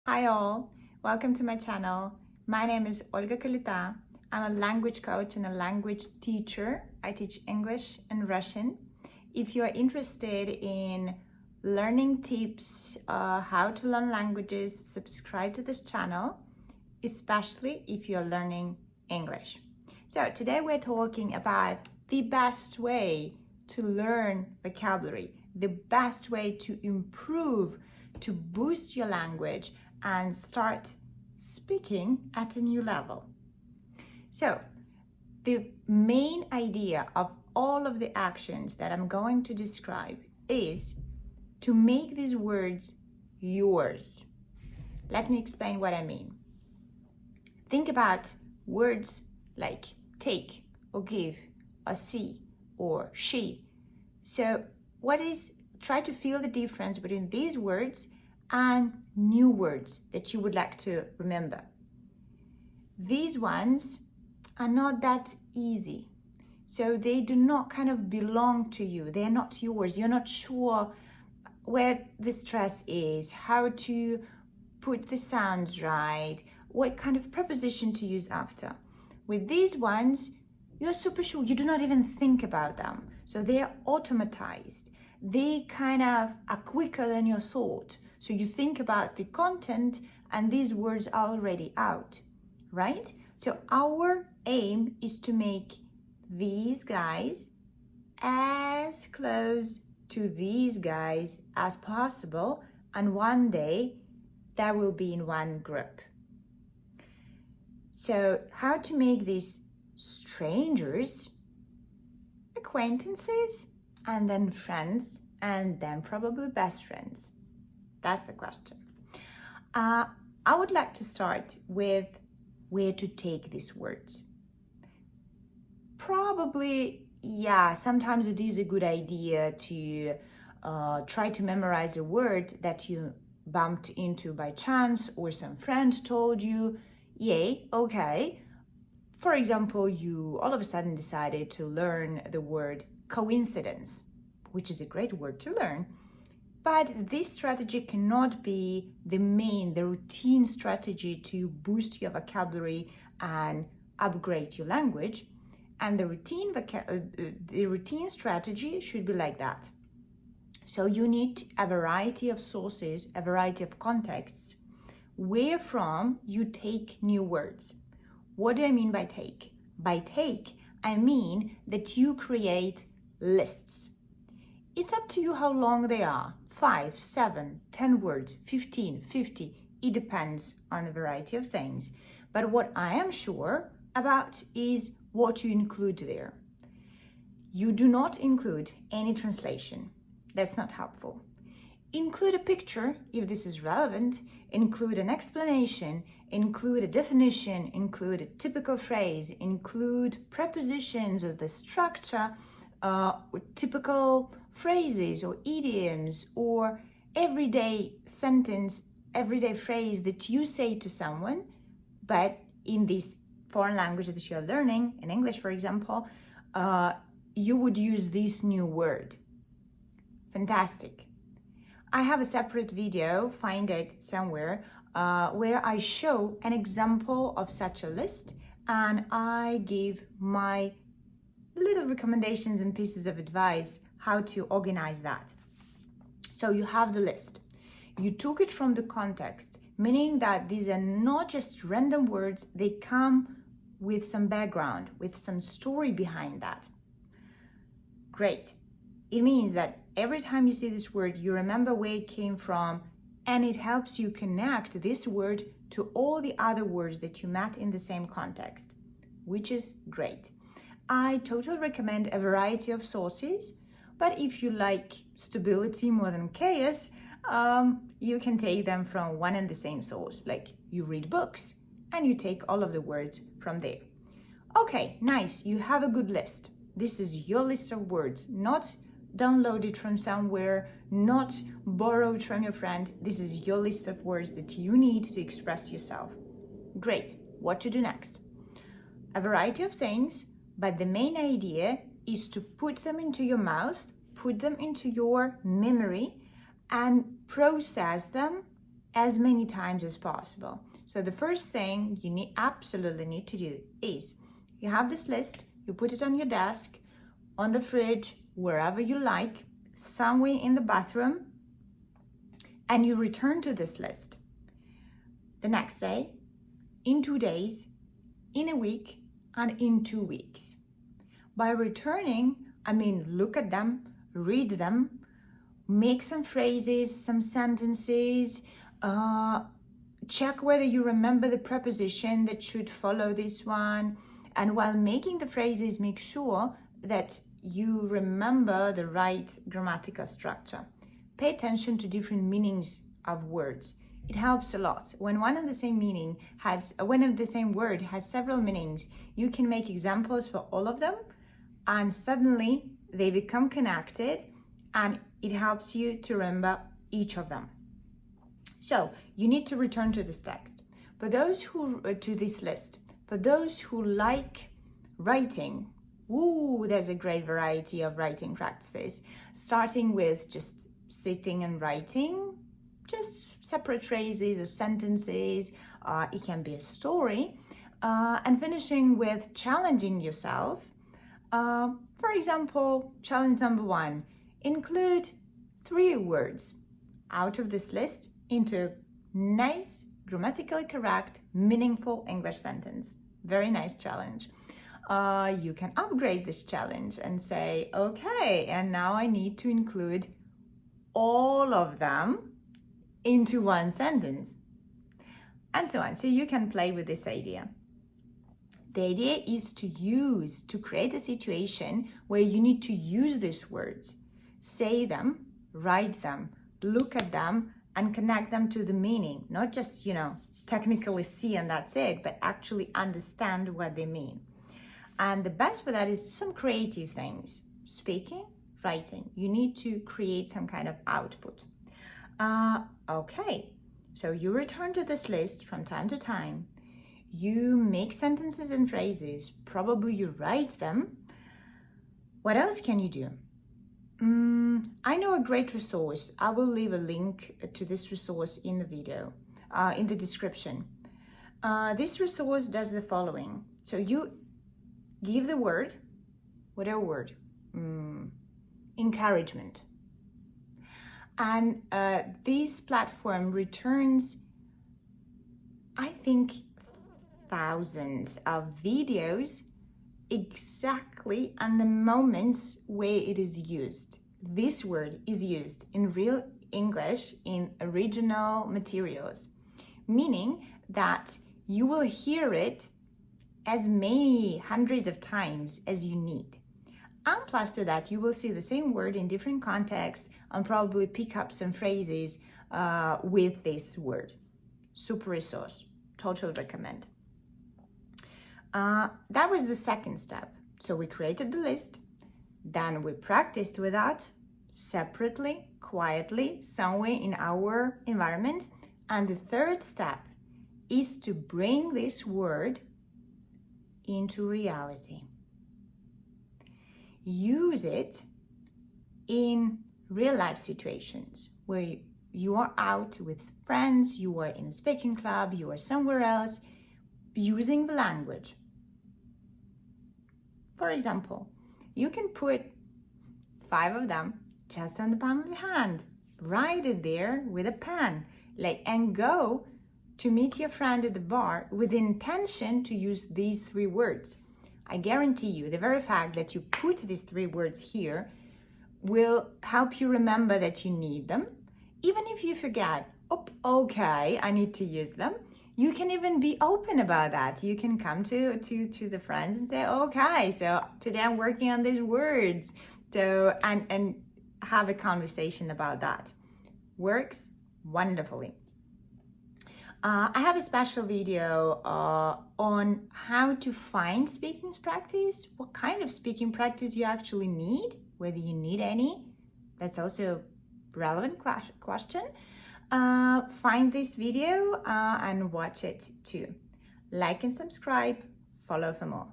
Hi all, welcome to my channel. My name is Olga Kalita. I'm a language coach and a language teacher. I teach English and Russian. If you are interested in learning tips, how to learn languages, subscribe to this channel, especially if you're learning English. So today we're talking about the best way to learn vocabulary, the best way to improve, to boost your language and start speaking at a new level. So the main idea of all of the actions that I'm going to describe is to make these words yours. Let me explain what I mean. Think about words like take or give or see or she. So try to feel the difference between these words and new words that you would like to remember. These ones are not that easy. So they do not kind of belong to you. They're not yours. You're not sure where the stress is, how to put the sounds right, what kind of preposition to use after. With these ones, you're super sure. You do not even think about them. So they're automatized. They kind of are quicker than your thought. So you think about the content and these words are already out, right? So our aim is to make these guys as close to these guys as possible, and one day that will be in one group. So how to make these strangers, acquaintances, and then friends, and then probably best friends? That's the question. I would like to start with where to take these words. Probably, yeah, sometimes it is a good idea to try to memorize a word that you bumped into by chance or some friend told you. Yay, okay. For example, you all of a sudden decided to learn the word coincidence, which is a great word to learn. But this strategy cannot be the routine strategy to boost your vocabulary and upgrade your language. And the routine strategy should be like that. So you need a variety of sources, a variety of contexts, where from you take new words. What do I mean by take? By take, I mean that you create lists. It's up to you how long they are. 5, 7, 10 words, 15, 50. It depends on a variety of things. But what I am sure about is what you include there. You do not include any translation. That's not helpful. Include a picture if this is relevant, include an explanation, include a definition, include a typical phrase, include prepositions or the structure, typical phrases or idioms or everyday sentence, everyday phrase that you say to someone, but in this foreign language that you're learning, in English, for example, you would use this new word. Fantastic. I have a separate video, find it somewhere, where I show an example of such a list and I give my little recommendations and pieces of advice how to organize that. So you have the list. You took it from the context, meaning that these are not just random words, they come with some background, with some story behind that. Great. It means that every time you see this word, you remember where it came from, and it helps you connect this word to all the other words that you met in the same context, which is great. I totally recommend a variety of sources, but if you like stability more than chaos, you can take them from one and the same source. Like you read books and you take all of the words from there. Okay, nice, you have a good list. This is your list of words, not downloaded from somewhere, not borrowed from your friend. This is your list of words that you need to express yourself. Great, what to do next? A variety of things, but the main idea is to put them into your mouth, put them into your memory, and process them as many times as possible. So the first thing you absolutely need to do is you have this list, you put it on your desk, on the fridge, wherever you like, somewhere in the bathroom, and you return to this list the next day, in 2 days, in a week, and in 2 weeks. By returning, I mean look at them, read them, make some phrases, some sentences, check whether you remember the preposition that should follow this one. And while making the phrases, make sure that you remember the right grammatical structure. Pay attention to different meanings of words. It helps a lot. When one of the same word has several meanings, you can make examples for all of them, and suddenly they become connected, and it helps you to remember each of them. So you need to return to this text. For those who to this list, for those who like writing, there's a great variety of writing practices, starting with just sitting and writing, just separate phrases or sentences. It can be a story, and finishing with challenging yourself. For example, challenge number 1, include 3 words out of this list into nice, grammatically correct, meaningful English sentence. Very nice challenge. You can upgrade this challenge and say, okay, and now I need to include all of them into one sentence, and so on. So you can play with this idea. The idea is to create a situation where you need to use these words, say them, write them, look at them, and connect them to the meaning, not just, technically see and that's it, but actually understand what they mean. And the best for that is some creative things. Speaking, writing. You need to create some kind of output. Okay, so you return to this list from time to time. You make sentences and phrases. Probably you write them. What else can you do? I know a great resource. I will leave a link to this resource in the video, in the description. This resource does the following. So you give the word, whatever word, encouragement. And this platform returns, I think, thousands of videos exactly on the moments where it is used. This word is used in real English in original materials, meaning that you will hear it as many hundreds of times as you need. And plus to that, you will see the same word in different contexts and probably pick up some phrases with this word. Super resource, totally recommend. That was the second step. So we created the list, then we practiced with that separately, quietly, somewhere in our environment. And the third step is to bring this word into reality. Use it in real life situations where you are out with friends, you are in a speaking club, you are somewhere else, using the language. For example, you can put 5 of them just on the palm of the hand, write it there with a pen, and go to meet your friend at the bar with the intention to use these 3 words. I guarantee you, the very fact that you put these 3 words here will help you remember that you need them. Even if you forget, okay, I need to use them, you can even be open about that. You can come to the friends and say, okay, so today I'm working on these words. So, and have a conversation about that. Works wonderfully. I have a special video on how to find speaking practice, what kind of speaking practice you actually need, whether you need any. That's also a relevant question. Find this video and watch it too. Like and subscribe, follow for more.